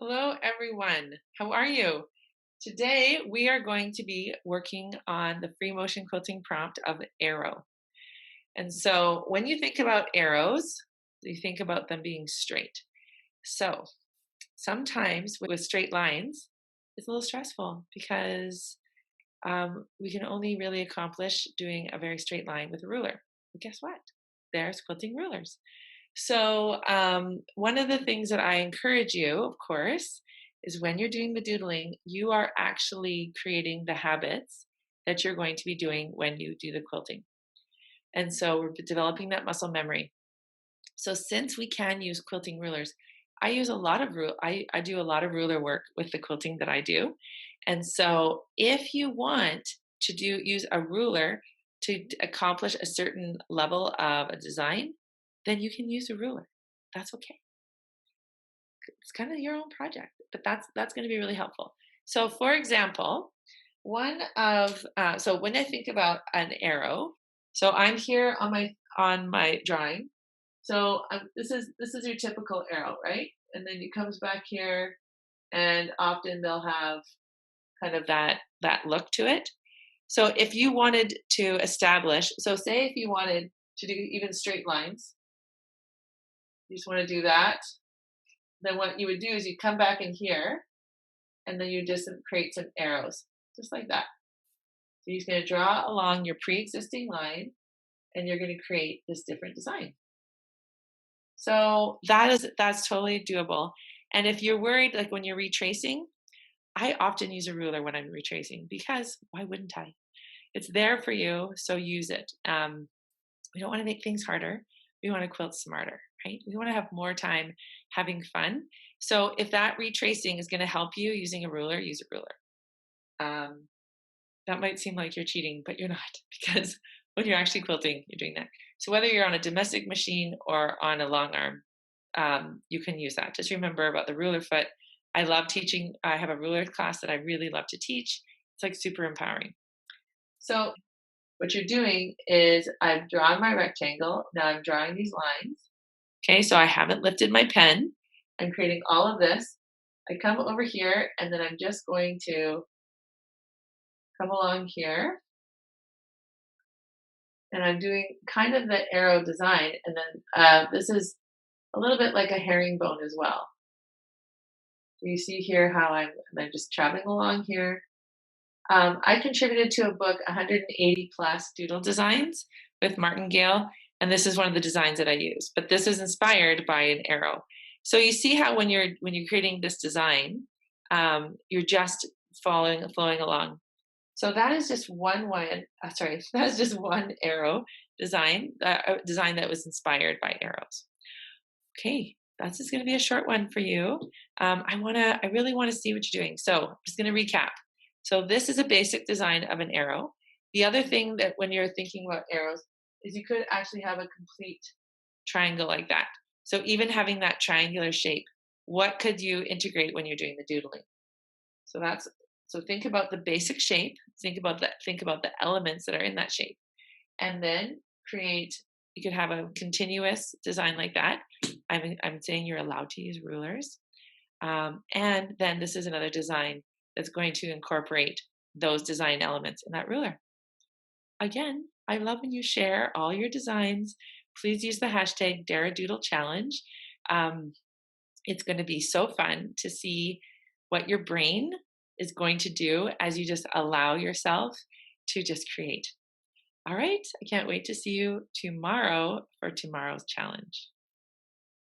Hello, everyone. How are you? Today, we are going to be working on the free motion quilting prompt of arrow. And so, when you think about arrows, you think about them being straight. So, sometimes with straight lines, it's a little stressful because we can only really accomplish doing a very straight line with a ruler. But guess what? There's quilting rulers. So, one of the things that I encourage you, of course, is when you're doing the doodling, you are actually creating the habits that you're going to be doing when you do the quilting. And so we're developing that muscle memory. So since we can use quilting rulers, I use a lot of I do a lot of ruler work with the quilting that I do. And so if you want to use a ruler to accomplish a certain level of a design, then you can use a ruler. That's okay. It's kind of your own project, but that's going to be really helpful. So, for example, so when I think about an arrow, so I'm here on my drawing. So this is your typical arrow, right? And then it comes back here, and often they'll have kind of that look to it. So if you wanted to establish, so say if you wanted to do even straight lines, you just want to do that, then what you would do is you come back in here and then you just create some arrows, just like that. So you're just going to draw along your pre-existing line and you're going to create this different design. So that's totally doable. And if you're worried, like when you're retracing, I often use a ruler when I'm retracing because why wouldn't I? It's there for you, so use it. We don't want to make things harder. We want to quilt smarter, right? We want to have more time having fun. So if that retracing is going to help you using a ruler, use a ruler. That might seem like you're cheating, but you're not because when you're actually quilting, you're doing that. So whether you're on a domestic machine or on a long arm, you can use that. Just remember about the ruler foot. I love teaching. I have a ruler class that I really love to teach. It's like super empowering. So what you're doing is I've drawn my rectangle. Now I'm drawing these lines. Okay, so I haven't lifted my pen. I'm creating all of this. I come over here and then I'm just going to come along here and I'm doing kind of the arrow design. And then this is a little bit like a herringbone as well. So you see here how I'm just traveling along here. I contributed to a book, 180 plus doodle designs with Martingale, and this is one of the designs that I use. But this is inspired by an arrow. So you see how when you're creating this design, you're just flowing along. So that is just that is just one arrow design, design that was inspired by arrows. Okay, that's just going to be a short one for you. I really want to see what you're doing. So I'm just going to recap. So this is a basic design of an arrow. The other thing that when you're thinking about arrows is you could actually have a complete triangle like that. So even having that triangular shape, what could you integrate when you're doing the doodling? So think about the basic shape, think about the elements that are in that shape. And then you could have a continuous design like that. I'm saying you're allowed to use rulers. And then this is another design that's going to incorporate those design elements in that ruler. Again, I love when you share all your designs. Please use the hashtag Dara Doodle Challenge. It's going to be so fun to see what your brain is going to do as you just allow yourself to just create. All right, I can't wait to see you tomorrow for tomorrow's challenge.